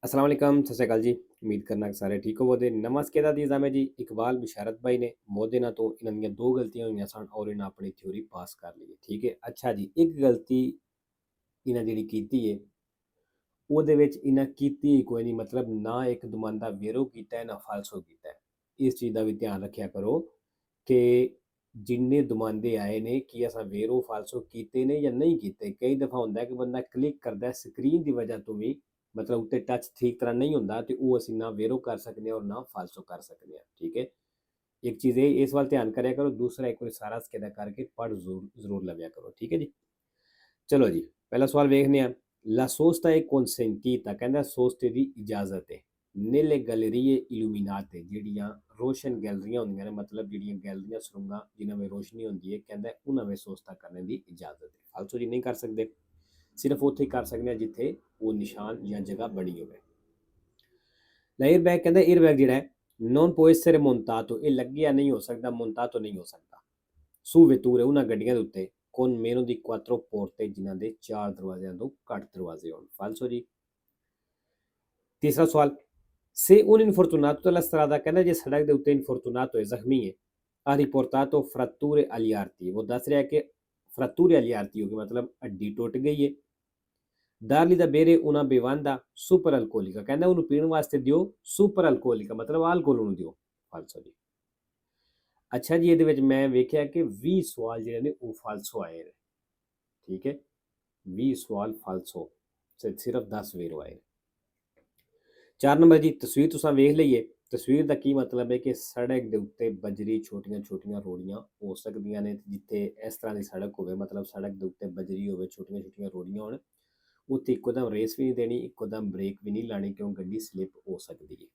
अस्सलाम वालेकुम, सत श्री अकाल जी। उम्मीद करना कि ਸਾਰੇ ਠੀਕ ਹੋਵੋਗੇ। ਨਮਸਕਾਰ ਦੀ ਇਜ਼ਾਮੇ ਜੀ ਇਕਬਾਲ ਬਿਸ਼ਾਰਤ ਭਾਈ ਨੇ ਮੋਦੇ ਨਾਲ ਤੋਂ ਇਹਨਾਂ ਦੀਆਂ ਦੋ ਗਲਤੀਆਂ ਹੋਈਆਂ ਸਨ ਔਰ ਇਹਨਾਂ ਆਪਣੀ ਥਿਊਰੀ ਪਾਸ ਕਰ ਲਈ। ਠੀਕ ਹੈ, ਅੱਛਾ ਜੀ, ਇੱਕ ਗਲਤੀ ਇਹਨਾਂ ਜਿਹੜੀ ਕੀਤੀ ਹੈ ਉਹਦੇ ਵਿੱਚ ਇਹਨਾਂ ਕੀਤੀ ਹੀ ਕੋਈ ਨਹੀਂ, ਮਤਲਬ ਨਾ ਇੱਕ ਦੁਮਾਨ ਦਾ ਵੇਰੋ ਕੀਤਾ ਹੈ ਨਾ ਫਾਲਸੋ ਕੀਤਾ ਹੈ। ਇਸ ਚੀਜ਼ ਦਾ ਵੀ ਧਿਆਨ ਰੱਖਿਆ ਕਰੋ ਕਿ ਜਿੰਨੇ ਦੁਮਾਂਦੇ ਆਏ ਨੇ ਕਿ ਅਸਾਂ ਵੇਰੋ ਫਾਲਸੋ ਕੀਤੇ ਨੇ ਜਾਂ ਨਹੀਂ ਕੀਤੇ। ਕਈ ਦਫਾ ਹੁੰਦਾ ਕਿ ਬੰਦਾ ਕਲਿੱਕ ਕਰਦਾ ਸਕਰੀਨ ਦੀ ਵਜ੍ਹਾ ਤੋਂ ਵੀ, ਮਤਲਬ ਉੱਤੇ ਟੱਚ ਠੀਕ ਤਰ੍ਹਾਂ ਨਹੀਂ ਹੁੰਦਾ ਤੇ ਉਹ ਅਸੀਂ ਨਾ ਵੇਰੋ ਕਰ ਸਕਦੇ ਔਰ ਨਾ ਫਾਲਸੋ ਕਰ ਸਕਦੇ ਹਾਂ। ਠੀਕ ਹੈ, ਇੱਕ ਚੀਜ਼ ਇਹ ਇਸ ਵੱਲ ਧਿਆਨ ਕਰਿਆ ਕਰੋ। ਦੂਸਰਾ ਇੱਕ ਵਾਰੀ ਸਾਰਾ ਸਕੇਦਾ ਕਰਕੇ ਪੜ੍ਹ ਜ਼ਰੂਰ ਲਵਿਆ ਕਰੋ। ਠੀਕ ਹੈ ਜੀ, ਚਲੋ ਜੀ, ਪਹਿਲਾ ਸਵਾਲ ਵੇਖਦੇ ਹਾਂ। La sosta è consentita, ਕਹਿੰਦਾ ਸੋਸਤੇ ਦੀ ਇਜਾਜ਼ਤ ਹੈ। nelle gallerie illuminate, ਜਿਹੜੀਆਂ ਰੋਸ਼ਨ ਗੈਲਰੀਆਂ ਹੁੰਦੀਆਂ ਨੇ, ਮਤਲਬ ਜਿਹੜੀਆਂ ਗੈਲਰੀਆਂ ਸੁਰੰਗਾਂ ਜਿਨ੍ਹਾਂ ਵਿੱਚ ਰੋਸ਼ਨੀ ਹੁੰਦੀ ਹੈ, ਕਹਿੰਦਾ ਉਹਨਾਂ ਵਿੱਚ ਸੋਸਤਾ ਕਰਨ ਦੀ ਇਜਾਜ਼ਤ ਹੈ। ਫਾਲਸੋ ਜੀ ਨਹੀਂ ਕਰ ਸਕਦੇ, ਸਿਰਫ ਉੱਥੇ ਹੀ ਕਰ ਸਕਦੇ ਹਾਂ ਜਿੱਥੇ ਉਹ ਨਿਸ਼ਾਨ ਜਾਂ ਜਗ੍ਹਾ ਬਣੀ ਹੋਵੇ। ਏਅਰ ਬੈਗ, ਕਹਿੰਦਾ ਏਅਰ ਬੈਗ ਜਿਹੜਾ ਹੈ non può essere montato, ਇਹ ਲੱਗਿਆ ਨਹੀਂ ਹੋ ਸਕਦਾ, montato ਨਹੀਂ ਹੋ ਸਕਦਾ। su vetture, ਉਹਨਾਂ ਗੱਡੀਆਂ ਦੇ ਉੱਤੇ con meno di 4 porte, ਜਿਨ੍ਹਾਂ ਦੇ 4 ਦਰਵਾਜ਼ਿਆਂ ਤੋਂ ਘੱਟ ਦਰਵਾਜ਼ੇ ਹੋਣ। ਫਾਲਸੋ ਜੀ। ਤੀਸਰਾ ਸਵਾਲ, se un infortunato della strada, ਕਹਿੰਦਾ ਜੇ ਸੜਕ ਦੇ ਉੱਤੇ ਇਨਫੋਰਚੂਨਾਟੋ ਜ਼ਖਮੀ ਹੈ, ha riportato fratture agli arti, ਉਹ ਦੱਸ ਰਿਹਾ ਕਿ fratture agli arti ਹੋ ਗਈ, ਮਤਲਬ ਹੱਡੀ ਟੁੱਟ ਗਈ ਹੈ। dargli da bere una bevanda super alcolica, ਕਹਿੰਦਾ ਉਹਨੂੰ ਪੀਣ ਵਾਸਤੇ ਦਿਓ super alcolica, ਮਤਲਬ alcohol ਉਹਨੂੰ ਦਿਓ। ਫਾਲਸੋ ਜੀ। ਅੱਛਾ ਜੀ, ਇਹਦੇ ਵਿੱਚ ਮੈਂ ਵੇਖਿਆ ਕਿ 20 ਸਵਾਲ ਜਿਹੜੇ ਨੇ ਉਹ ਫਾਲਸੋ ਆਏ ਨੇ। ਠੀਕ ਹੈ, 20 ਸਵਾਲ ਫਾਲਸੋ, ਸਿਰਫ 10 ਵੇਰੋ ਆਏ। 4 ਨੰਬਰ ਜੀ, ਤਸਵੀਰ ਤੁਸੀਂ ਵੇਖ ਲਈਏ। ਤਸਵੀਰ ਦਾ ਕੀ ਮਤਲਬ ਹੈ ਕਿ ਸੜਕ ਦੇ ਉੱਤੇ ਬਜਰੀ ਛੋਟੀਆਂ ਛੋਟੀਆਂ ਰੋੜੀਆਂ ਹੋ ਸਕਦੀਆਂ ਨੇ। ਜਿੱਥੇ ਇਸ ਤਰ੍ਹਾਂ ਦੀ ਸੜਕ ਹੋਵੇ, ਮਤਲਬ ਸੜਕ ਦੇ ਉੱਤੇ ਬਜਰੀ ਹੋਵੇ, ਛੋਟੀਆਂ ਛੋਟੀਆਂ ਰੋੜੀਆਂ ਹੋਣ, ਉੱਥੇ ਇੱਕੋਦਮ ਰੇਸ ਵੀ ਨਹੀਂ ਦੇਣੀ, ਇੱਕੋਦਮ ਬ੍ਰੇਕ ਵੀ ਨਹੀਂ ਲਾਣੀ, ਕਿਉਂ ਗੱਡੀ ਸਲਿੱਪ ਹੋ ਸਕਦੀ ਹੈ।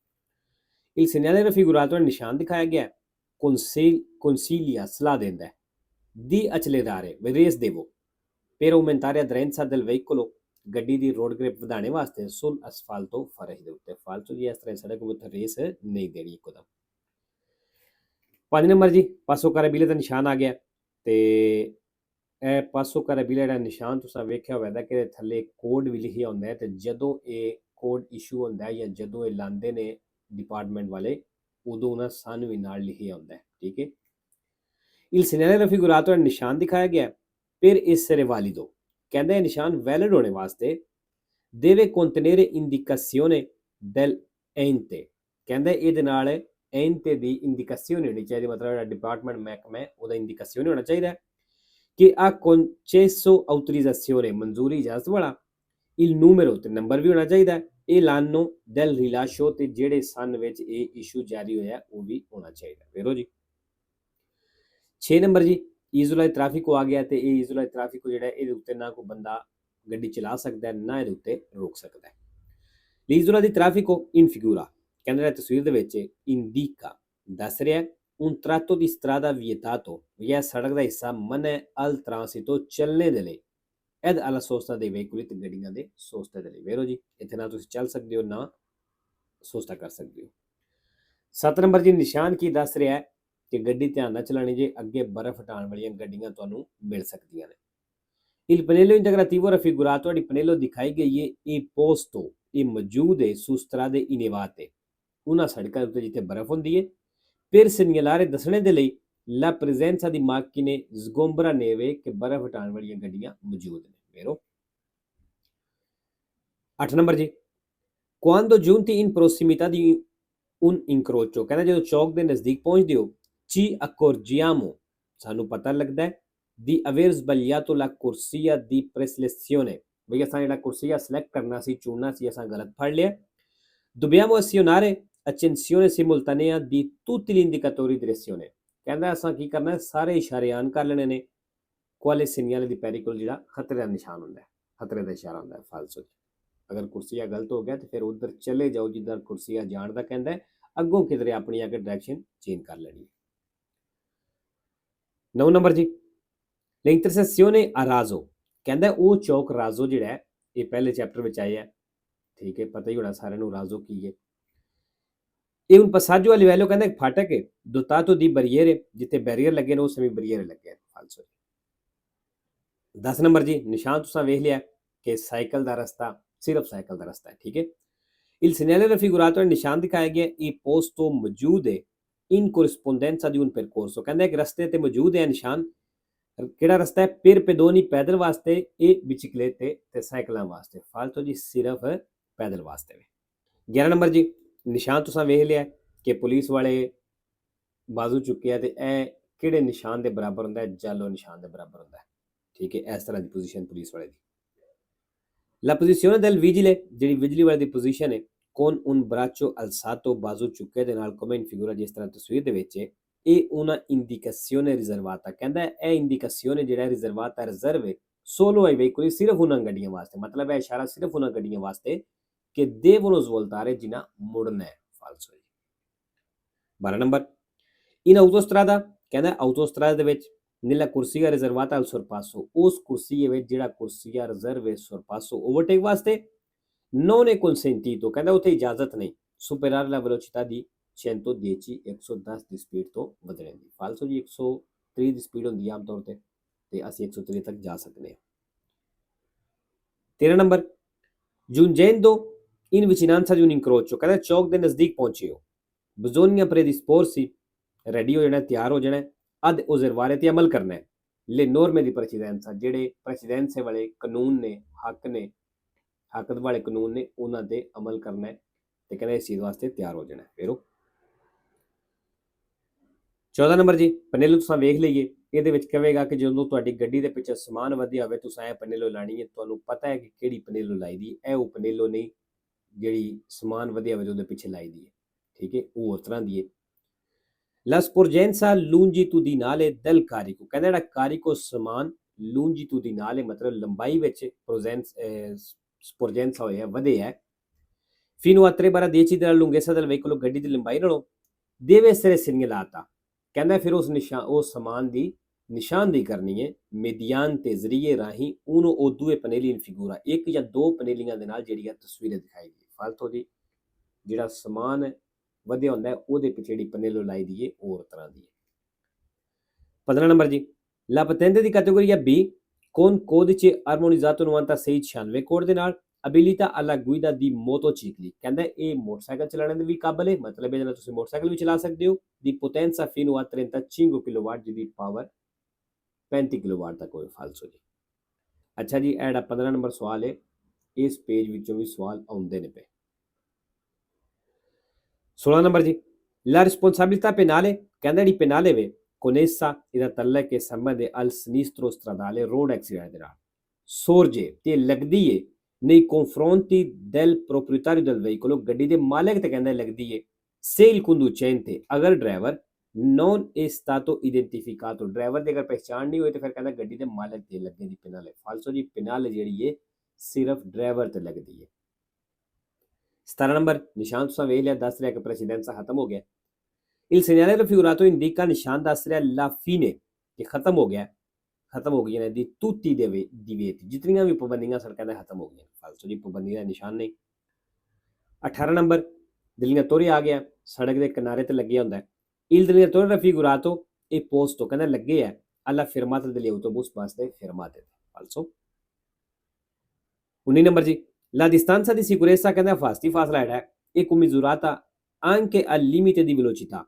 il segnale raffigurato, ਨਿਸ਼ਾਨ ਦਿਖਾਇਆ ਗਿਆ consiglia, ਸਲਾਹ ਦਿੰਦਾ ਹੈ di accelerare, ਰੇਸ ਦੇਵੋ, per aumentare aderenza del veicolo, ਗੱਡੀ ਦੀ ਰੋਡ ਗ੍ਰਿਪ ਵਧਾਉਣੇ ਵਾਸਤੇ sul asfalto, ਫਰਸ਼ ਦੇ ਉੱਤੇ। ਫਾਲਤੂ ਜੀ ਇਸ ਤਰ੍ਹਾਂ ਸੜਕ ਉੱਤੇ ਰੇਸ ਨਹੀਂ ਦੇਣੀ ਇੱਕੋਦਮ। 5 ਨੰਬਰ ਜੀ, ਪਾਸੋ ਕਾਰਾਬੀਲੇ ਦਾ ਨਿਸ਼ਾਨ ਆ ਗਿਆ ਤੇ ਇਹ ਪਾਸੋ ਕਾਰਾਬੀਲੇ ਜਿਹੜਾ ਨਿਸ਼ਾਨ ਤੁਸੀਂ ਵੇਖਿਆ ਹੋਵੇਗਾ ਕਿ ਥੱਲੇ ਕੋਡ ਵੀ ਲਿਖਿਆ ਹੁੰਦਾ ਹੈ, ਤੇ ਜਦੋਂ ਇਹ ਕੋਡ ਇਸ਼ੂ ਹੁੰਦਾ ਹੈ ਜਾਂ ਜਦੋਂ ਇਹ ਲਾਉਂਦੇ ਨੇ ਡਿਪਾਰਟਮੈਂਟ ਵਾਲੇ, ਉਦੋਂ ਉਹਨਾਂ ਸਨ ਵੀ ਨਾਲ ਲਿਖਿਆ ਹੁੰਦਾ ਹੈ। ਠੀਕ ਹੈ, il segnale raffigurato, ਨਿਸ਼ਾਨ ਦਿਖਾਇਆ ਗਿਆ per essere valido, ਕਹਿੰਦਾ ਇਹ ਨਿਸ਼ਾਨ ਵੈਲਿਡ ਹੋਣੇ ਵਾਸਤੇ deve contenere indicazione del ente, ਕਹਿੰਦਾ ਇਹਦੇ ਨਾਲ ente ਦੀ ਇੰਡੀਕੇਸ਼ਨ ਹੋਣੀ ਚਾਹੀਦੀ, ਮਤਲਬ ਜਿਹੜਾ ਡਿਪਾਰਟਮੈਂਟ ਮਹਿਕਮਾ ਹੈ ਉਹਦਾ ਇੰਡੀਕੇਸ਼ਨ ਹੋਣਾ ਚਾਹੀਦਾ ਕਿ ha concesso autorizzazione, ਮੰਜ਼ੂਰੀ ਇਜਾਜ਼ਤ ਵਾਲਾ, il numero, ਤੇ ਨੰਬਰ ਵੀ ਹੋਣਾ ਚਾਹੀਦਾ, e l'anno del rilascio, ਤੇ ਜਿਹੜੇ ਸਨ ਵਿੱਚ ਇਹ ਇਸ਼ੂ ਜਾਰੀ ਹੋਇਆ ਉਹ ਵੀ ਹੋਣਾ ਚਾਹੀਦਾ। ਵੇਰੋ ਜੀ। 6 ਨੰਬਰ ਜੀ, ਈਜ਼ੋਲਾ ਟ੍ਰੈਫਿਕੋ ਆ ਗਿਆ ਤੇ ਇਹ ਈਜ਼ੋਲਾ ਟ੍ਰੈਫਿਕੋ ਜਿਹੜਾ ਇਹਦੇ ਉੱਤੇ ਨਾ ਕੋਈ ਬੰਦਾ ਗੱਡੀ ਚਲਾ ਸਕਦਾ ਨਾ ਇਹਦੇ ਉੱਤੇ ਰੋਕ ਸਕਦਾ। ਲੀਜ਼ੋਲਾ ਦੀ ਟ੍ਰੈਫਿਕੋ ਇਨ ਫਿਗੂਰਾ, ਕਹਿੰਦਾ ਤਸਵੀਰ ਦੇ ਵਿੱਚ ਇੰਡੀਕਾ ਦੱਸ ਰਿਹਾ un tratto di strada vietato, ਇਹ ਸੜਕ ਦਾ ਹਿੱਸਾ ਮਨਾ al transito, ਚੱਲਣੇ ਦੇ ਲਈ, ed alla sosta dei veicoli, ਤੇ ਗੱਡੀਆਂ ਦੇ ਸੋਸਤੇ ਦੇ ਲਈ। ਵੇਰੋ ਜੀ, ਇੱਥੇ ਨਾ ਤੁਸੀਂ ਚੱਲ ਸਕਦੇ ਹੋ ਨਾ ਸੋਸਤਾ ਕਰ ਸਕਦੇ ਹੋ। 7 ਨੰਬਰ ਜੀ, ਨਿਸ਼ਾਨ ਕੀ ਦੱਸ ਰਿਹਾ ਹੈ ਕਿ ਗੱਡੀ ਧਿਆਨ ਨਾਲ ਚਲਾਣੀ ਜੇ, ਅੱਗੇ ਬਰਫ਼ ਹਟਾਉਣ ਵਾਲੀਆਂ ਗੱਡੀਆਂ ਤੁਹਾਨੂੰ ਮਿਲ ਸਕਦੀਆਂ ਨੇ। il pannello integrativo raffigurato, ਤੁਹਾਡੀ ਪਨੇਲੋ ਦਿਖਾਈ ਗਈ ਹੈ, ਇਹ posto, ਇਹ ਮੌਜੂਦ ਹੈ su strade inevate, ਉਹਨਾਂ ਸੜਕਾਂ ਉੱਤੇ ਜਿੱਥੇ ਬਰਫ਼ ਹੁੰਦੀ ਹੈ, per segnalare, ਦੱਸਣੇ ਦੇ ਲਈ la presenza di macchine sgombra neve, ਕਿ ਬਰਫ਼ ਹਟਾਉਣ ਵਾਲੀਆਂ ਗੱਡੀਆਂ ਮੌਜੂਦ ਨੇ। ਵੇਰੋ। 8 ਨੰਬਰ ਜੀ, quando giunti in prossimità di un incrocio, ਕਹਿੰਦਾ ਜਦੋਂ ਚੌਕ ਦੇ ਨਜ਼ਦੀਕ ਪਹੁੰਚਦੇ ਹੋ, ci accorgiamo, ਸਾਨੂੰ ਪਤਾ ਲੱਗਦਾ ਹੈ, di aver sbagliato la corsia di preselezione, ਬਈ ਅਸਾਂ ਜਿਹੜਾ ਕੁਰਸੀਆ ਸਿਲੈਕਟ ਕਰਨਾ ਸੀ, ਚੁਣਨਾ ਸੀ, ਅਸਾਂ ਗਲਤ ਫੜ ਲਿਆ। dobbiamo azionare accensione simultanea di tutti gli indicatori di direzione, ਕਹਿੰਦਾ ਅਸਾਂ ਕੀ ਕਰਨਾ, ਸਾਰੇ ਇਸ਼ਾਰੇ ਆਨ ਕਰ ਲੈਣੇ ਨੇ, quale segnale di pericolo, ਜਿਹੜਾ ਖਤਰੇ ਦਾ ਨਿਸ਼ਾਨ ਹੁੰਦਾ ਹੈ, ਖਤਰੇ ਦਾ ਇਸ਼ਾਰਾ ਹੁੰਦਾ ਹੈ। ਫਾਲਸੋ, ਅਗਰ ਕੁਰਸੀਆ ਗਲਤ ਹੋ ਗਿਆ ਤੇ ਫਿਰ ਉਧਰ ਚਲੇ ਜਾਓ ਜਿੱਧਰ ਕੁਰਸੀਆ ਜਾਣ ਦਾ ਕਹਿੰਦਾ, ਅੱਗੋਂ ਕਿਧਰੇ ਆਪਣੀ ਆ ਕੇ ਡਾਇਰੈਕਸ਼ਨ ਚੇਂਜ ਕਰ ਲੈਣੀ। 9 ਨੰਬਰ ਜੀ, l'intersezione a raso, ਕਹਿੰਦਾ ਉਹ ਚੌਕ ਰਾਜ਼ੋ ਜਿਹੜਾ ਹੈ, ਇਹ ਪਹਿਲੇ ਚੈਪਟਰ ਵਿੱਚ ਆਇਆ। ਠੀਕ ਹੈ, ਪਤਾ ਹੀ ਹੋਣਾ ਸਾਰਿਆਂ ਨੂੰ ਰਾਜ਼ੋ ਕੀ ਹੈ। ਇਹ un passaggio a livello, ਕਹਿੰਦਾ ਇੱਕ ਫਾਟਕ ਹੈ, dotato di barriere, ਜਿੱਥੇ ਬੈਰੀਅਰ ਲੱਗੇ ਨੇ ਉਸ ਸਮੇਂ ਬੈਰੀਅਰ ਲੱਗੇ। ਫਾਲਸੋ। 10 ਨੰਬਰ ਜੀ, ਨਿਸ਼ਾਨ ਤੁਸੀਂ ਵੇਖ ਲਿਆ ਕਿ ਸਾਈਕਲ ਦਾ ਰਸਤਾ ਸਿਰਫ ਸਾਈਕਲ ਦਾ ਰਸਤਾ ਹੈ। ਠੀਕ ਹੈ, Il segnale raffigurato nel ਨਿਸ਼ਾਨ ਦਿਖਾਇਆ ਗਿਆ ਇਹ posto ਮੌਜੂਦ ਹੈ in corrispondenza di un percorso, ਕਹਿੰਦਾ ਇੱਕ ਰਸਤੇ ਤੇ ਮੌਜੂਦ ਹੈ ਨਿਸ਼ਾਨ। ਕਿਹੜਾ ਰਸਤਾ ਹੈ? per pedoni ਪੈਦਲ ਵਾਸਤੇ, ਇਹ biciclette ਤੇ ਸਾਈਕਲਾਂ ਵਾਸਤੇ। ਫਾਲਤੂ ਜੀ ਸਿਰਫ ਪੈਦਲ ਵਾਸਤੇ ਵੇ। 11 ਨੰਬਰ ਜੀ, ਨਿਸ਼ਾਨ ਤੁਸੀਂ ਵੇਖ ਲਿਆ ਕਿ ਪੁਲਿਸ ਵਾਲੇ ਬਾਜ਼ੂ ਚੁੱਕਿਆ ਤੇ ਇਹ ਕਿਹੜੇ ਨਿਸ਼ਾਨ ਦੇ ਬਰਾਬਰ ਹੁੰਦਾ ਹੈ? ਜਾਲੋ ਨਿਸ਼ਾਨ ਦੇ ਬਰਾਬਰ ਹੁੰਦਾ ਹੈ। ਠੀਕ ਹੈ, ਇਸ ਤਰ੍ਹਾਂ ਦੀ ਪੋਜੀਸ਼ਨ ਪੁਲਿਸ ਵਾਲੇ ਦੀ। La posizione del vigile, ਜਿਹੜੀ ਵਿਜਲੀ ਵਾਲੇ ਦੀ ਪੋਜੀਸ਼ਨ ਹੈ, con un braccio alzato, ਬਾਜ਼ੂ ਚੁੱਕੇ ਦੇ ਨਾਲ, come in figura, ਜਿਸ ਤਰ੍ਹਾਂ ਤਸਵੀਰ ਦੇ ਵਿੱਚ ਹੈ, ਇਹ una indicazione riservata, ਕਹਿੰਦਾ ਇਹ ਇੰਡੀਕੇਸ਼ਨ ਜਿਹੜਾ ਰਿਜ਼ਰਵਾਤਾ ਰਿਜ਼ਰਵ ਹੈ solo ai veicoli, ਸਿਰਫ ਉਹਨਾਂ ਗੱਡੀਆਂ ਵਾਸਤੇ। ਮਤਲਬ ਇਹ ਇਸ਼ਾਰਾ ਸਿਰਫ ਉਹਨਾਂ ਗੱਡੀਆਂ ਵਾਸਤੇ ਕਿ devono svoltare, ਜਿਨ੍ਹਾਂ ਮੁੜਨਾ ਹੈ। ਫਾਲਸੋ। 12 ਨੰਬਰ, in autostrada, ਕਹਿੰਦਾ autostrada ਦੇ ਵਿੱਚ nella corsia riservata al sorpasso, ਉਸ ਕੁਰਸੀ ਵਿੱਚ ਜਿਹੜਾ ਕੁਰਸੀਆ ਰਿਜ਼ਰਵ ਹੈ sorpasso ਓਵਰਟੇਕ ਵਾਸਤੇ, non è consentito, ਕਹਿੰਦਾ ਉੱਥੇ ਇਜਾਜ਼ਤ ਨਹੀਂ superare la velocità di 110, 110 ਦੀ ਸਪੀਡ ਤੋਂ ਵਧਣ ਦੀ। ਫਾਲਸੋ ਜੀ 130 ਦੀ ਸਪੀਡ ਹੁੰਦੀ ਹੈ ਆਮ ਤੌਰ ਤੇ ਅਸੀਂ 130 ਤੱਕ ਜਾ ਸਕਦੇ ਹਾਂ। 13 number, giungendo in vicinanza di un incrocio, ਕਹਿੰਦਾ ਚੌਕ ਦੇ ਨਜ਼ਦੀਕ ਪਹੁੰਚੇ ਹੋ, bisogna predisporsi, ਰੈਡੀ ਹੋ ਜਾਣਾ, ਤਿਆਰ ਹੋ ਜਾਣਾ, ad osservare ਤੇ ਅਮਲ ਕਰਨਾ ਹੈ, le norme di precedenza, ਜਿਹੜੇ ਪ੍ਰੈਸੀਡੈਂਸ ਵਾਲੇ ਕਾਨੂੰਨ ਨੇ, ਹੱਕ ਵਾਲੇ ਕਾਨੂੰਨ ਨੇ, ਉਹਨਾਂ ਤੇ ਅਮਲ ਕਰਨਾ ਹੈ ਤੇ ਕਹਿੰਦਾ ਇਸ ਚੀਜ਼ ਵਾਸਤੇ ਤਿਆਰ ਹੋ ਜਾਣਾ। ਫਿਰ 14 ਨੰਬਰ ਜੀ, ਪਨੇਲੋ ਤੁਸੀਂ ਵੇਖ ਲਈਏ, ਇਹਦੇ ਵਿੱਚ ਕਹੇਗਾ ਕਿ ਜਦੋਂ ਤੁਹਾਡੀ ਗੱਡੀ ਦੇ ਪਿੱਛੇ ਸਮਾਨ ਵਧਿਆ ਹੋਵੇ ਤੁਸੀਂ ਇਹ ਪਨੇਲੋ ਲਾਣੀ ਹੈ। ਤੁਹਾਨੂੰ ਪਤਾ ਹੈ ਕਿ ਕਿਹੜੀ ਪਨੇਲੋ ਲਾਈ ਦੀ, ਇਹ ਉਹ ਪਨੇਲੋ ਨਹੀਂ ਜਿਹੜੀ ਸਮਾਨ ਵਧਿਆ ਹੋਵੇ ਉਹਦੇ ਪਿੱਛੇ ਲਾਈ ਦੀ ਹੈ। ਠੀਕ ਹੈ, ਉਹ ਹੋਰ ਤਰ੍ਹਾਂ ਦੀ ਹੈ। La sporgenza longitudinale del carico, ਕਹਿੰਦਾ ਜਿਹੜਾ ਕਾਰਿਕੋ ਸਮਾਨ longitudinale ਮਤਲਬ ਲੰਬਾਈ ਵਿੱਚ sporgenza ਹੋਇਆ ਵਧਿਆ ਹੈ, fino a 3/10 della lunghezza del veicolo, ਗੱਡੀ ਦੀ ਲੰਬਾਈ ਨਾਲੋਂ, deve essere segnalata, ਕਹਿੰਦਾ ਫਿਰ ਉਸ ਸਮਾਨ ਦੀ ਨਿਸ਼ਾਨਦੇਹੀ ਕਰਨੀ ਹੈ, mediante ਜ਼ਰੀਏ ਰਾਹੀਂ, uno o due pannelli in figura, ਇੱਕ ਜਾਂ ਦੋ ਪਨੇਲੀਆਂ ਦੇ ਨਾਲ ਜਿਹੜੀਆਂ ਤਸਵੀਰਾਂ ਦਿਖਾਈ ਗਈ। ਫਾਲਤੂ ਜੀ ਜਿਹੜਾ ਸਮਾਨ ਵਧਿਆ ਹੁੰਦਾ ਹੈ ਉਹਦੇ ਪਿੱਛੇ ਜਿਹੜੀ ਪਨੇਲੋ ਲਾਈ ਦੀ ਹੈ ਹੋਰ ਤਰ੍ਹਾਂ ਦੀ ਹੈ। 15 ਨੰਬਰ ਜੀ, la patente di categoria B con codice armonizzato 9696, code ਦੇ ਨਾਲ abilita alla guida di motocicli, ਕਹਿੰਦਾ ਇਹ ਮੋਟਰਸਾਈਕਲ ਚਲਾਉਣ ਦੇ ਵੀ ਕਾਬਲ ਹੈ, ਮਤਲਬ ਇਹਦੇ ਨਾਲ ਤੁਸੀਂ ਮੋਟਰਸਾਈਕਲ ਵੀ ਚਲਾ ਸਕਦੇ ਹੋ। ਦੀ potenza fino a 35 ਕਿਲੋਵਾਟ, ਜਿਹਦੀ ਪਾਵਰ 35 ਕਿਲੋਵਾਟ ਤੱਕ ਹੋਵੇ। ਫਾਲਸੋ ਜੀ। ਅੱਛਾ ਜੀ, ਇਹ ਜਿਹੜਾ 15 ਨੰਬਰ ਸਵਾਲ ਹੈ, ਇਸ ਪੇਜ ਵਿੱਚੋਂ ਵੀ ਸਵਾਲ ਆਉਂਦੇ ਨੇ ਪਏ। 16 ਨੰਬਰ ਜੀ, la responsabilità penale, ਕਹਿੰਦਾ ਜਿਹੜੀ penale ਵੇ connessa ਇਹਦਾ ਤਅੱਲਕ ਹੈ ਸੰਬੰਧ al sinistro stradale, road accident ਦੇ ਨਾਲ, sorge ਤੇ ਲੱਗਦੀ ਹੈ nei confronti del proprietario del veicolo, ਗੱਡੀ ਦੇ ਮਾਲਕ ਤੇ ਕਹਿੰਦਾ ਲੱਗਦੀ ਹੈ, se il conducente, ਅਗਰ driver non è stato identificato, driver ਦੀ ਅਗਰ ਪਹਿਚਾਣ ਨਹੀਂ ਹੋਈ ਤੇ ਫਿਰ ਕਹਿੰਦਾ ਗੱਡੀ ਦੇ ਮਾਲਕ ਤੇ ਲੱਗੇ ਦੀ penale। ਫਾਲਸੋ ਜੀ, penale ਜਿਹੜੀ ਹੈ ਸਿਰਫ ਡਰਾਈਵਰ ਤੇ ਲੱਗਦੀ ਹੈ। 17 ਨੰਬਰ, ਨਿਸ਼ਾਨ ਤੁਸੀਂ ਵੇਖ ਲਿਆ, ਦੱਸ ਰਿਹਾ ਕਿ ਪ੍ਰੈਸੀਡੈਂਸਾ ਖਤਮ ਹੋ ਗਿਆ। il segnale raffigurato indica, ਨਿਸ਼ਾਨ ਦੱਸ ਰਿਹਾ la fine, ਕਿ ਖਤਮ ਹੋ ਗਿਆ, ਖਤਮ ਹੋ ਗਈਆਂ ਨੇ ਦੀ tutti i divieti, ਜਿਤਨੀਆਂ ਵੀ ਪਾਬੰਦੀਆਂ ਸੜਕਾਂ ਤੇ ਖਤਮ ਹੋ ਗਈਆਂ। ਫਾਲਤੂ ਜੀ ਪਾਬੰਦੀ ਦਾ ਨਿਸ਼ਾਨ ਨਹੀਂ। 18 ਨੰਬਰ, delineatore ਆ ਗਿਆ, ਸੜਕ ਦੇ ਕਿਨਾਰੇ ਤੇ ਲੱਗਿਆ ਹੁੰਦਾ ਹੈ। il delineatore raffigurato, ਇਹ posto, ਕਹਿੰਦਾ ਲੱਗੇ ਹੈ alla fermata degli autobus, ਬੱਸ ਦੇ fermate ਤੇ। ਫਾਲਸੋ। 19 ਨੰਬਰ ਜੀ, la distanza di sicurezza, ਕਹਿੰਦਾ ਹਿਫਾਜ਼ਤੀ ਫਾਸਲਾ ਜਿਹੜਾ ਹੈ, ਇਹ commisurata anche al limite di velocità,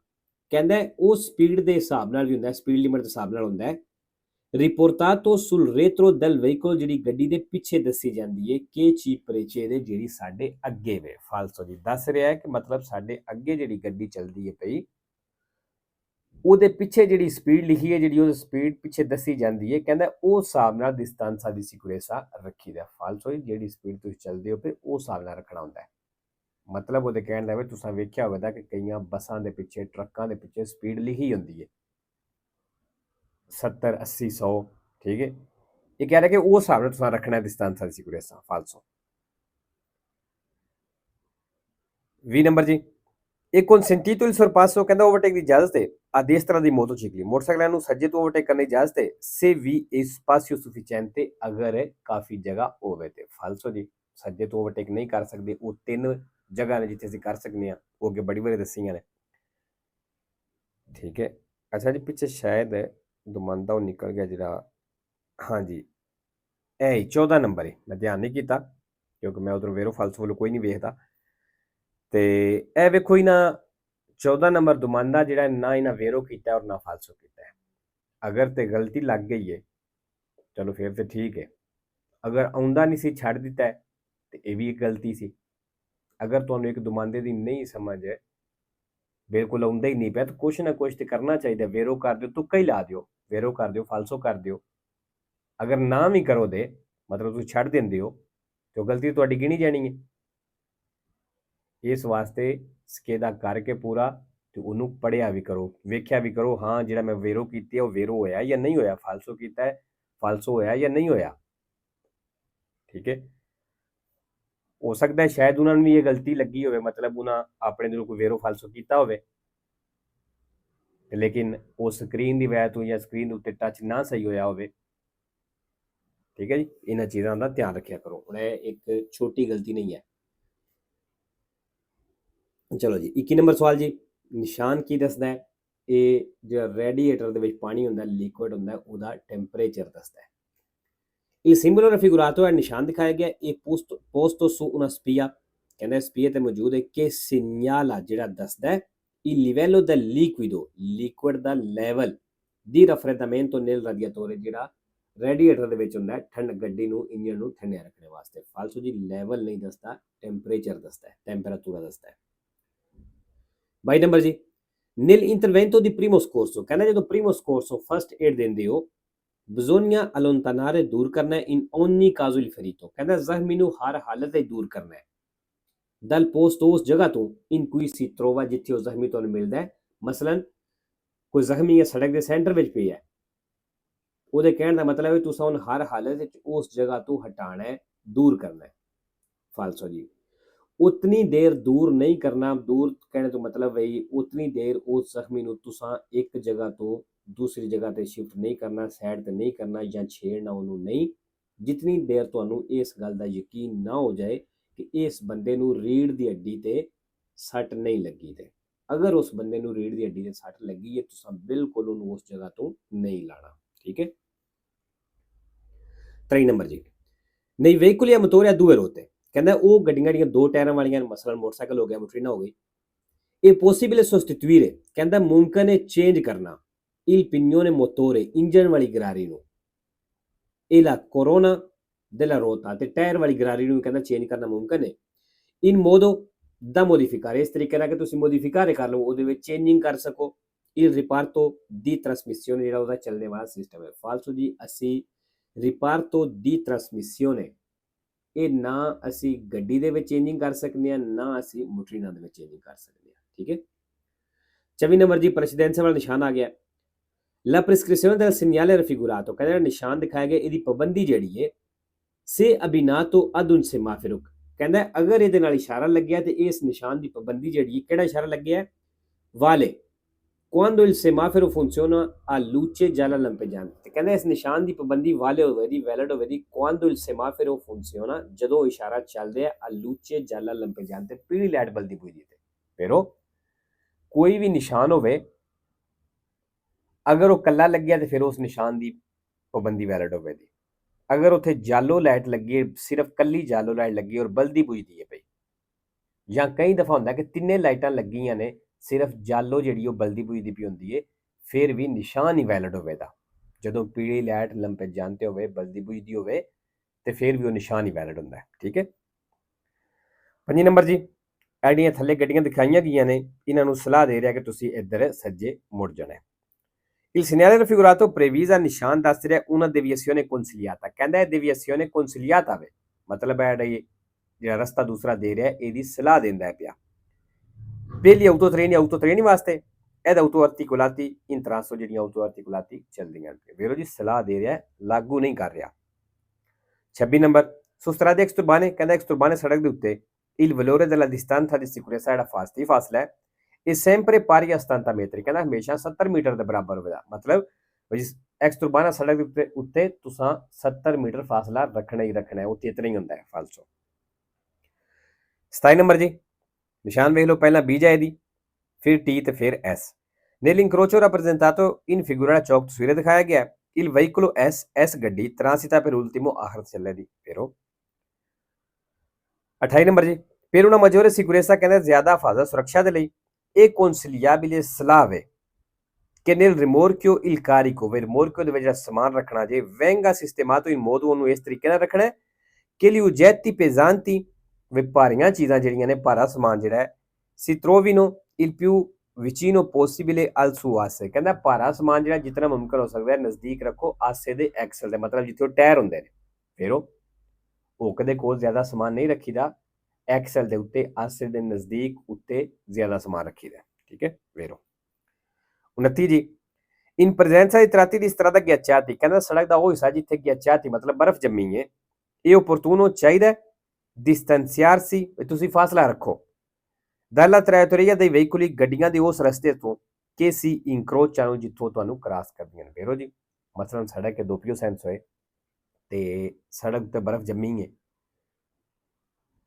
ਕਹਿੰਦਾ ਉਹ ਸਪੀਡ ਦੇ ਹਿਸਾਬ ਨਾਲ ਵੀ ਹੁੰਦਾ ਹੈ, ਸਪੀਡ ਲਿਮਿਟ ਦੇ ਹਿਸਾਬ ਨਾਲ ਹੁੰਦਾ ਹੈ। riportato sul retro del veicolo, ਜਿਹੜੀ ਗੱਡੀ ਦੇ ਪਿੱਛੇ ਦੱਸੀ ਜਾਂਦੀ ਹੈ, ਕਿ ਚੀ ਪਰੇਚੇ ਦੇ ਜਿਹੜੀ ਸਾਡੇ ਅੱਗੇ ਵੇ। ਫਾਲਸੋ ਜੀ, ਦੱਸ ਰਿਹਾ ਹੈ ਕਿ ਮਤਲਬ ਸਾਡੇ ਅੱਗੇ ਜਿਹੜੀ ਗੱਡੀ ਚੱਲਦੀ ਹੈ ਪਈ ਉਹਦੇ ਪਿੱਛੇ ਜਿਹੜੀ ਸਪੀਡ ਲਿਖੀ ਹੈ, ਜਿਹੜੀ ਉਹ ਸਪੀਡ ਪਿੱਛੇ ਦੱਸੀ ਜਾਂਦੀ ਹੈ, ਕਹਿੰਦਾ ਉਹ ਹਿਸਾਬ ਨਾਲ distanza di sicurezza ਰੱਖੀਦਾ। ਫਾਲਸੋ ਜੀ, ਜਿਹੜੀ ਸਪੀਡ ਤੁਸੀਂ ਚੱਲਦੇ ਹੋ ਪਏ ਉਹ ਹਿਸਾਬ ਨਾਲ ਰੱਖਣਾ ਹੁੰਦਾ ਹੈ। ਮਤਲਬ ਉਹਦੇ ਕਹਿਣ ਦਾ ਵੀ ਤੁਸੀਂ ਵੇਖਿਆ ਹੋਵੇਗਾ ਕਿ ਕਈਆਂ ਬੱਸਾਂ ਦੇ ਪਿੱਛੇ, ਟਰੱਕਾਂ ਦੇ ਪਿੱਛੇ ਸਪੀਡ ਲਿਖੀ ਹੁੰਦੀ ਹੈ 70, 80, 100। ਠੀਕ ਹੈ, ਇਹ ਕਹਿ ਰਿਹਾ ਕਿ ਉਹ ਹਿਸਾਬ ਨਾਲ ਤੁਸੀਂ ਰੱਖਣਾ distanza di sicurezza। ਫਾਲਸੋ। 20 ਨੰਬਰ ਜੀ, ਇਹ consentito il sorpasso, ਕਹਿੰਦਾ ਓਵਰਟੇਕ ਦੀ ਇਜਾਜ਼ਤ ਹੈ a destra di motocicli, ਮੋਟਰਸਾਈਕਲਾਂ ਨੂੰ ਸੱਜੇ ਤੋਂ ਓਵਰਟੇਕ ਕਰਨ ਦੀ ਇਜਾਜ਼ਤ ਹੈ, se vi è spazio sufficiente, ਅਗਰ ਕਾਫੀ ਜਗ੍ਹਾ ਹੋਵੇ ਤੇ। ਫਾਲਸੋ ਜੀ, ਸੱਜੇ ਤੋਂ ਓਵਰਟੇਕ ਨਹੀਂ ਕਰ ਸਕਦੇ, ਉਹ 3 ਜਗ੍ਹਾ ਨੇ ਜਿੱਥੇ ਅਸੀਂ ਕਰ ਸਕਦੇ ਹਾਂ, ਉਹ ਅੱਗੇ ਬੜੀ ਵਾਰੀ ਦੱਸੀਆਂ ਨੇ। ਠੀਕ ਹੈ। ਅੱਛਾ ਜੀ, ਪਿੱਛੇ ਸ਼ਾਇਦ ਦੁਮੰਦਾ ਉਹ ਨਿਕਲ ਗਿਆ ਜਿਹੜਾ, ਹਾਂਜੀ ਇਹ 14 ਨੰਬਰ ਹੈ, ਮੈਂ ਧਿਆਨ ਨਹੀਂ ਕੀਤਾ ਕਿਉਂਕਿ ਮੈਂ ਉਧਰੋਂ ਵੇਰੋ ਫਾਲਸੋ ਵੱਲੋਂ ਕੋਈ ਨਹੀਂ ਵੇਖਦਾ। ਤੇ ਇਹ ਵੇਖੋ ਇਹਨਾਂ 14 ਨੰਬਰ ਦੁਮਾਂਦਾ ਜਿਹੜਾ ਨਾ ਇਹਨਾਂ ਵੇਰੋ ਕੀਤਾ ਔਰ ਨਾ ਫਾਲਸੋ ਕੀਤਾ ਹੈ। ਅਗਰ ਤੇ ਗਲਤੀ ਲੱਗ ਗਈ ਹੈ ਚਲੋ ਫਿਰ ਤੇ ਠੀਕ ਹੈ, ਅਗਰ ਆਉਂਦਾ ਨਹੀਂ ਸੀ ਛੱਡ ਦਿੱਤਾ ਹੈ ਤੇ ਇਹ ਵੀ ਇੱਕ ਗਲਤੀ ਸੀ। ਅਗਰ ਤੁਹਾਨੂੰ ਇੱਕ ਦੁਮਾਂਦੇ ਦੀ ਨਹੀਂ ਸਮਝ ਹੈ, ਬਿਲਕੁਲ ਆਉਂਦਾ ਹੀ ਨਹੀਂ ਪਿਆ ਤਾਂ ਕੁਛ ਨਾ ਕੁਛ ਤੇ ਕਰਨਾ ਚਾਹੀਦਾ। ਵੇਰੋ ਕਰ ਦਿਓ, ਤੁੱਕਾ ਹੀ ਲਾ ਦਿਓ, ਵੇਰੋ ਕਰ ਦਿਓ, ਫਾਲਸੋ ਕਰ ਦਿਓ। ਅਗਰ ਨਾ ਵੀ ਕਰੋ ਦੇ ਮਤਲਬ ਤੁਸੀਂ ਛੱਡ ਦਿੰਦੇ ਹੋ ਤੇ ਉਹ ਗਲਤੀ ਤੁਹਾਡੀ ਗਿਣੀ ਜਾਣੀ ਹੈ। ਇਸ ਵਾਸਤੇ ਸਕੇਦਾ ਕਰਕੇ ਪੂਰਾ ਤੇ ਉਹਨੂੰ ਪੜ੍ਹਿਆ ਵੀ ਕਰੋ, ਵੇਖਿਆ ਵੀ ਕਰੋ, ਹਾਂ ਜਿਹੜਾ ਮੈਂ ਵੇਰੋ ਕੀਤੀ ਹੈ ਉਹ ਵੇਰੋ ਹੋਇਆ ਜਾਂ ਨਹੀਂ ਹੋਇਆ, ਫਾਲਸੋ ਕੀਤਾ ਹੈ ਫਾਲਸੋ ਹੋਇਆ ਜਾਂ ਨਹੀਂ ਹੋਇਆ। ਠੀਕ ਹੈ, ਹੋ ਸਕਦਾ ਹੈ ਸ਼ਾਇਦ ਉਹਨਾਂ ਨੂੰ ਵੀ ਇਹ ਗਲਤੀ ਲੱਗੀ ਹੋਵੇ, ਮਤਲਬ ਉਹਨਾਂ ਆਪਣੇ ਦਿਲੋਂ ਕੋਈ ਵੇਰੋ ਫਾਲਸੋ ਕੀਤਾ ਹੋਵੇ ਲੇਕਿਨ ਉਹ ਸਕਰੀਨ ਦੀ ਵਜ੍ਹਾ ਤੋਂ ਜਾਂ ਸਕਰੀਨ ਦੇ ਉੱਤੇ ਟੱਚ ਨਾ ਸਹੀ ਹੋਇਆ ਹੋਵੇ। ਠੀਕ ਹੈ ਜੀ, ਇਹਨਾਂ ਚੀਜ਼ਾਂ ਦਾ ਧਿਆਨ ਰੱਖਿਆ ਕਰੋ। ਹੁਣ ਇਹ ਇੱਕ ਛੋਟੀ ਗਲਤੀ ਨਹੀਂ ਹੈ। ਚਲੋ ਜੀ 21 ਨੰਬਰ ਸਵਾਲ ਜੀ, ਨਿਸ਼ਾਨ ਕੀ ਦੱਸਦਾ ਹੈ? ਇਹ ਜਿਹੜਾ ਰੇਡੀਏਟਰ ਦੇ ਵਿੱਚ ਪਾਣੀ ਹੁੰਦਾ, ਲਿਕੁਇਡ ਹੁੰਦਾ, ਉਹਦਾ ਟੈਂਪਰੇਚਰ ਦੱਸਦਾ ਹੈ। Il simbolo raffigurato è il ਨਿਸ਼ਾਨ ਦਿਖਾਇਆ ਗਿਆ, ਇਹ posto su una spia, ਕਹਿੰਦਾ ਸਪੀਆ ਤੇ ਮੌਜੂਦ ਹੈ, ਕਿ segnala ਜਿਹੜਾ ਦੱਸਦਾ ਹੈ il livello del liquido, liquid ਦਾ level di raffreddamento nel radiatore, ਜਿਹੜਾ ਰੇਡੀਏਟਰ ਦੇ ਵਿੱਚ ਹੁੰਦਾ ਠੰਡ ਗੱਡੀ ਨੂੰ ਇੰਜਨ ਨੂੰ ਠੰਡਿਆ ਰੱਖਣ ਵਾਸਤੇ। ਫਾਲਸੋ ਜੀ ਲੈਵਲ ਨਹੀਂ ਦੱਸਦਾ, ਟੈਂਪਰੇਚਰ ਦੱਸਦਾ ਹੈ, ਟੈਂਪਰੇਚਰ ਦੱਸਦਾ ਹੈ। 22 ਨੰਬਰ ਜੀ, nel intervento di primo soccorso, ਕਹਿੰਦਾ ਜਦੋਂ primo soccorso ਫਸਟ ਏਡ ਦਿੰਦੇ ਹੋ, bisogna allontanare ਦੂਰ ਕਰਨਾ in ogni caso il ferito, ਕਹਿੰਦਾ ਜ਼ਖਮੀ ਨੂੰ ਹਰ ਹਾਲਤ ਵਿੱਚ ਦੂਰ ਕਰਨਾ ਹੈ। dal posto, ਉਸ ਜਗ੍ਹਾ ਤੋਂ in cui si trova, ਜਿੱਥੇ ਉਹ ਜ਼ਖਮੀ ਤੁਹਾਨੂੰ ਮਿਲਦਾ ਹੈ। ਮਸਲਨ ਕੋਈ ਜ਼ਖਮੀ ਹੈ ਸੜਕ ਦੇ ਸੈਂਟਰ ਵਿੱਚ ਪਿਆ ਹੈ, ਉਹਦੇ ਕਹਿਣ ਦਾ ਮਤਲਬ ਹੈ ਤੁਸੀਂ ਉਹਨੂੰ ਹਰ ਹਾਲਤ ਵਿੱਚ ਉਸ ਜਗ੍ਹਾ ਤੋਂ ਹਟਾਣਾ ਹੈ, ਦੂਰ ਕਰਨਾ ਹੈ। ਫਾਲਸੋ ਜੀ ਉਤਨੀ ਦੇਰ ਦੂਰ ਨਹੀਂ ਕਰਨਾ, ਦੂਰ ਕਹਿਣੇ ਤੋਂ ਮਤਲਬ ਹੈ ਉਤਨੀ ਦੇਰ ਉਸ ਜ਼ਖਮੀ ਨੂੰ ਤੁਸੀਂ ਇੱਕ ਜਗ੍ਹਾ ਤੋਂ ਦੂਸਰੀ ਜਗ੍ਹਾ ਤੇ ਸ਼ਿਫਟ ਨਹੀਂ ਕਰਨਾ, ਸਾਈਡ ਤੇ ਨਹੀਂ ਕਰਨਾ ਜਾਂ ਛੇੜਨਾ ਉਹਨੂੰ ਨਹੀਂ, ਜਿਤਨੀ ਦੇਰ ਤੁਹਾਨੂੰ ਇਸ ਗੱਲ ਦਾ ਯਕੀਨ ਨਾ ਹੋ ਜਾਏ ਕਿ ਇਸ ਬੰਦੇ ਨੂੰ ਰੀੜ੍ਹ ਦੀ ਹੱਡੀ ਤੇ ਸੱਟ ਨਹੀਂ ਲੱਗੀ। ਤੇ ਅਗਰ ਉਸ ਬੰਦੇ ਨੂੰ ਰੀੜ੍ਹ ਦੀ ਹੱਡੀ ਤੇ ਸੱਟ ਲੱਗੀ ਹੈ ਤੁਸੀਂ ਬਿਲਕੁਲ ਉਹਨੂੰ ਉਸ ਜਗ੍ਹਾ ਤੋਂ ਨਹੀਂ ਲਾਣਾ। ਠੀਕ ਹੈ। 23 ਨੰਬਰ ਜੀ, ਨਹੀਂ veicoli a motore a due ruote, ਕਹਿੰਦਾ ਉਹ ਗੱਡੀਆਂ ਜਿਹੜੀਆਂ ਦੋ ਟਾਇਰਾਂ ਵਾਲੀਆਂ, ਮਸਲਨ ਮੋਟਰਸਾਈਕਲ ਹੋ ਗਿਆ, ਮੋਟਰੀਨਾ ਹੋ ਗਈ। ਇਹ possibile sostituire, ਕਹਿੰਦਾ ਮੁਮਕਿਨ ਹੈ ਚੇਂਜ ਕਰਨਾ il pignone motore, ਇੰਜਨ ਵਾਲੀ ਗਰਾਰੀ ਨੂੰ, e la corona della ruota, ਤੇ ਟਾਇਰ ਵਾਲੀ ਗਰਾਰੀ ਨੂੰ ਕਹਿੰਦਾ ਚੇਂਜ ਕਰਨਾ ਮੁਮਕਿਨ ਹੈ। in modo da modificare, ਇਸ ਤਰੀਕੇ ਨਾਲ ਕਿ ਤੁਸੀਂ ਮੋਡੀਫਾਈ ਕਰ ਲਓ, ਉਹਦੇ ਵਿੱਚ ਚੇਂਜਿੰਗ ਕਰ ਸਕੋ। il riparto di trasmissione, ਜਿਹੜਾ ਉਹਦਾ ਚੱਲਣੇ ਵਾਲਾ ਸਿਸਟਮ ਹੈ। ਫਾਲਸੋ ਜੀ ਅਸੀਂ ਰਿਪਾਰਟੋ ਦੀ ਟਰਾਂਸਮਿssione, ਇਹ ਨਾ ਅਸੀਂ ਗੱਡੀ ਦੇ ਵਿੱਚ ਚੇਂਜਿੰਗ ਕਰ ਸਕਦੇ ਹਾਂ, ਨਾ ਅਸੀਂ ਮੋਟਰੀਨਾ ਦੇ ਵਿੱਚ ਚੇਂਜਿੰਗ ਕਰ ਸਕਦੇ ਹਾਂ। ਠੀਕ ਹੈ। 24 ਨੰਬਰ ਜੀ, ਪ੍ਰੈਸੀਡੈਂਸ ਵਾਲਾ ਨਿਸ਼ਾਨ ਆ ਗਿਆ, la prescrizione del segnale raffigurato, ਕਹਿੰਦਾ ਨਿਸ਼ਾਨ ਦਿਖਾਇਆ ਗਿਆ, ਇਹਦੀ ਪਾਬੰਦੀ ਜਿਹੜੀ ਹੈ se abbinato ad un semaforo, ਕਹਿੰਦਾ ਅਗਰ ਇਹਦੇ ਨਾਲ ਇਸ਼ਾਰਾ ਲੱਗਿਆ ਤੇ ਇਸ ਨਿਸ਼ਾਨ ਦੀ ਪਾਬੰਦੀ ਜਿਹੜੀ ਕਿਹੜਾ ਇਸ਼ਾਰਾ ਲੱਗਿਆ ਹੈ? vale quando il semaforo funziona a luce gialla lampeggiante, ਕਹਿੰਦਾ ਇਸ ਨਿਸ਼ਾਨ ਦੀ ਪਾਬੰਦੀ ਵਾਲੇ ਹੋਵੇਗੀ, ਵੈਲਿਡ ਹੋਵੇਗੀ quando il semaforo funziona, ਜਦੋਂ ਇਸ਼ਾਰਾ ਚੱਲ ਰਿਹਾ a luce gialla lampeggiante, ਪੀਲੀ ਲਾਈਟ ਬਲਦੀ ਪਈ ਦੀ ਤੇ। ਫਿਰ ਉਹ ਕੋਈ ਵੀ ਨਿਸ਼ਾਨ ਹੋਵੇ ਅਗਰ ਉਹ ਕੱਲਾ ਲੱਗਿਆ ਤੇ ਫਿਰ ਉਸ ਨਿਸ਼ਾਨ ਦੀ ਪਾਬੰਦੀ ਵੈਲਿਡ ਹੋਵੇਗੀ। ਅਗਰ ਉੱਥੇ ਜਾਲੋ ਲਾਈਟ ਲੱਗੀ ਹੈ, ਸਿਰਫ ਕੱਲੀ ਜਾਲੋ ਲਾਈਟ ਲੱਗੀ ਔਰ ਬਲਦੀ ਪੁੱਜਦੀ ਹੈ ਪਈ, ਜਾਂ ਕਈ ਦਫਾ ਹੁੰਦਾ ਕਿ ਤਿੰਨੇ ਲਾਈਟਾਂ ਲੱਗੀਆਂ ਨੇ, ਸਿਰਫ ਜਾਲੋ ਜਿਹੜੀ ਉਹ ਬਲਦੀ ਪੁੱਜਦੀ ਪਈ ਹੁੰਦੀ ਹੈ, ਫਿਰ ਵੀ ਨਿਸ਼ਾਨ ਹੀ ਵੈਲਿਡ ਹੋਵੇਗਾ। ਜਦੋਂ ਪੀਲੀ ਲਾਈਟ ਲੰਪੇਜਾਂਤੇ ਹੋਵੇ, ਬਲਦੀ ਪੁੱਜਦੀ ਹੋਵੇ, ਤੇ ਫਿਰ ਵੀ ਉਹ ਨਿਸ਼ਾਨ ਹੀ ਵੈਲਿਡ ਹੁੰਦਾ ਹੈ। ਠੀਕ ਹੈ। 5 ਨੰਬਰ ਜੀ, ਜਿਹੜੀਆਂ ਥੱਲੇ ਗੱਡੀਆਂ ਦਿਖਾਈਆਂ ਗਈਆਂ ਨੇ, ਇਹਨਾਂ ਨੂੰ ਸਲਾਹ ਦੇ ਰਿਹਾ ਕਿ ਤੁਸੀਂ ਇੱਧਰ ਸੱਜੇ ਮੁੜ ਜਾਣਾ। Il segnale raffigurato previsa, ਨਿਸ਼ਾਨ ਦੱਸ ਰਿਹਾ una deviazione consigliata, ਕਹਿੰਦਾ ਇਹ deviazione consigliata ਵੇ, ਮਤਲਬ ਹੈ ਜਿਹੜਾ ਰਸਤਾ ਦੂਸਰਾ ਦੇ ਰਿਹਾ ਇਹਦੀ ਸਲਾਹ ਦਿੰਦਾ ਹੈ ਪਿਆ। ਪਹਿਲੀ autotreni ਵਾਸਤੇ, ed autoarticolati in transito, ਜਿਹੜੀਆਂ autoarticolati ਚੱਲਦੀਆਂ ਨੇ, ਵੇਰੋ ਜੀ ਸਲਾਹ ਦੇ ਰਿਹਾ, ਲਾਗੂ ਨਹੀਂ ਕਰ ਰਿਹਾ। 26 ਨੰਬਰ, su strade exturbane, ਕਹਿੰਦਾ exturbane ਸੜਕ ਦੇ ਉੱਤੇ il valore della distanza di sicurezza, ਜਿਹੜਾ ਫਾਸਲਾ ਹੈ, ਇਹ sempre pari a 70 metri, ਕਹਿੰਦਾ ਹਮੇਸ਼ਾ 70 ਮੀਟਰ ਦੇ ਬਰਾਬਰ ਹੋਵੇਗਾ। ਮਤਲਬ ਐਕਸਟੁਰਬਾਨਾ ਸੜਕ ਦੇ ਉੱਤੇ ਤੁਸੀਂ 70 ਮੀਟਰ ਫਾਸਲਾ ਰੱਖਣਾ ਹੀ ਰੱਖਣਾ ਹੈ, ਉੱਤੇ ਇਤਨਾ ਹੀ ਹੁੰਦਾ ਹੈ। ਫਾਲਸੋ। 27 ਨੰਬਰ ਜੀ, ਨਿਸ਼ਾਨ ਵੇਖ ਲਓ, ਪਹਿਲਾਂ B ਜਾਏਗੀ, ਫਿਰ T ਤੇ ਫਿਰ S। nell'incrocio rappresentato in figura ਚੌਕ ਤਸਵੀਰੇ ਦਿਖਾਇਆ ਗਿਆ, il veicolo S ਗੱਡੀ transita per ultimo ਆਖਰ ਚੱਲੇਗੀ। ਫਿਰ 28 ਨੰਬਰ ਜੀ, Per una maggiore sicurezza ਕਹਿੰਦਾ ਜ਼ਿਆਦਾ ਹਿਫਾਜ਼ਤ ਸੁਰੱਖਿਆ ਦੇ ਲਈ ਇਹ consigliabile slave che nel rimorchio il carico ਵੇ rimorchio ਦੇ ਵਿੱਚ ਜਿਹੜਾ ਸਮਾਨ ਰੱਖਣਾ ਜੇ venga sistemato in modo ਉਹਨੂੰ ਇਸ ਤਰੀਕੇ ਨਾਲ ਰੱਖਣਾ ਹੈ che gli oggetti pesanti ਵੇ ਭਾਰੀਆਂ ਚੀਜ਼ਾਂ ਜਿਹੜੀਆਂ ਨੇ ਭਾਰਾ ਸਮਾਨ ਜਿਹੜਾ ਹੈ si trovino il più vicino possibile al suo asse ਕਹਿੰਦਾ ਭਾਰਾ ਸਮਾਨ ਜਿਹੜਾ ਜਿਤਨਾ ਮੁਮਕਿਨ ਹੋ ਸਕਦਾ ਹੈ ਨਜ਼ਦੀਕ ਰੱਖੋ ਆਸੇ ਦੇ ਐਕਸਲ ਦੇ ਮਤਲਬ ਜਿੱਥੇ ਉਹ ਟਾਇਰ ਹੁੰਦੇ ਨੇ ਫਿਰ ਉਹ ਹੁੱਕ ਦੇ ਕੋਲ ਜ਼ਿਆਦਾ ਸਮਾਨ ਨਹੀਂ ਰੱਖੀਦਾ ਐਕਸਲ ਦੇ ਉੱਤੇ ਆਸੇ ਦੇ ਨਜ਼ਦੀਕ ਉੱਤੇ ਜ਼ਿਆਦਾ ਸਮਾਨ ਰੱਖੀਦਾ ਠੀਕ ਹੈ ਵੇਰੋ 29 ਜੀ ਇਨ ਪ੍ਰੈਜ਼ੈਂਸਾ di tratti di strada ghiacciati ਕਹਿੰਦਾ ਸੜਕ ਦਾ ਉਹ ਹਿੱਸਾ ਜਿੱਥੇ ghiacciati ਮਤਲਬ ਬਰਫ਼ ਜੰਮੀ ਹੈ ਇਹ opportuno ਚਾਹੀਦਾ distanziarsi ਤੁਸੀਂ ਫਾਸਲਾ ਰੱਖੋ dalla traiettoria dei veicoli ਗੱਡੀਆਂ ਦੇ ਉਸ ਰਸਤੇ ਤੋਂ ਕਿ si incrociano ਜਿੱਥੋਂ ਤੁਹਾਨੂੰ ਕ੍ਰਾਸ ਕਰਦੀਆਂ ਨੇ ਵੇਰੋ ਜੀ ਮਸਲਨ ਸੜਕ के दोपहियों सेंस ਹੋਏ ਤੇ ਸੜਕ ਤੇ ਬਰਫ਼ ਜੰਮੀ ਹੈ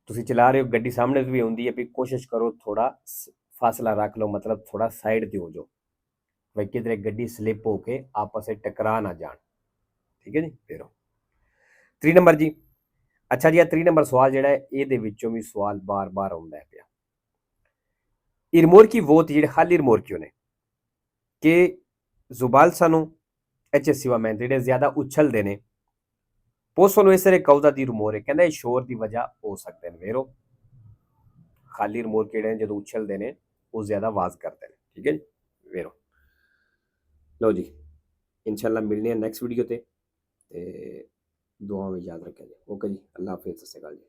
ਤੁਸੀਂ ਚਲਾ ਰਹੇ ਹੋ ਗੱਡੀ ਸਾਹਮਣੇ ਵੀ ਆਉਂਦੀ ਹੈ ਵੀ ਕੋਸ਼ਿਸ਼ ਕਰੋ ਥੋੜਾ ਫਾਸਲਾ ਰੱਖ ਲਓ ਮਤਲਬ ਥੋੜਾ ਸਾਈਡ ਤੇ ਹੋ ਜਾਓ ਵੀ ਕਿਧਰੇ ਗੱਡੀ ਸਲਿਪ ਹੋ ਕੇ ਆਪਸ ਵਿੱਚ ਟਕਰਾ ਨਾ ਜਾਣ ਠੀਕ ਹੈ ਜੀ ਫਿਰ 3 ਨੰਬਰ ਜੀ ਅੱਛਾ ਜੀ 3 ਨੰਬਰ ਸਵਾਲ ਜਿਹੜਾ ਹੈ ਇਹਦੇ ਵਿੱਚੋਂ ਵੀ ਸਵਾਲ ਬਾਰ-ਬਾਰ ਆਉਂਦਾ ਪਿਆ I rimorchi vuoti ਜਿਹੜੇ ਖਾਲੀ rimorchio ਨੇ ਕਿ zubalzano eccessivamente ਜਿਹੜੇ ਜ਼ਿਆਦਾ ਉਛਲਦੇ ਨੇ possono essere causa di rumore ਕਹਿੰਦਾ ਇਹ ਸ਼ੋਰ ਦੀ ਵਜ੍ਹਾ ਹੋ ਸਕਦੇ ਨੇ ਵੇਰੋ ਖਾਲੀ rimorchi ਜਿਹੜੇ ਨੇ ਜਦੋਂ ਉਛਲਦੇ ਨੇ ਉਹ ਜ਼ਿਆਦਾ ਆਵਾਜ਼ ਕਰਦੇ ਨੇ ਠੀਕ ਹੈ ਜੀ ਵੇਰੋ ਲਓ ਜੀ ਇਨਸ਼ਾਅੱਲਾ ਮਿਲਨੇ ਆ ਨੈਕਸਟ ਵੀਡੀਓ ਤੇ ਦੁਆਵਾਂ ਵਿੱਚ ਯਾਦ ਰੱਖਿਆ ਜੀ ਓਕੇ ਜੀ ਅੱਲਾ ਹਾਫਿਜ਼ ਸਤਿ ਸ਼੍ਰੀ ਅਕਾਲ ਜੀ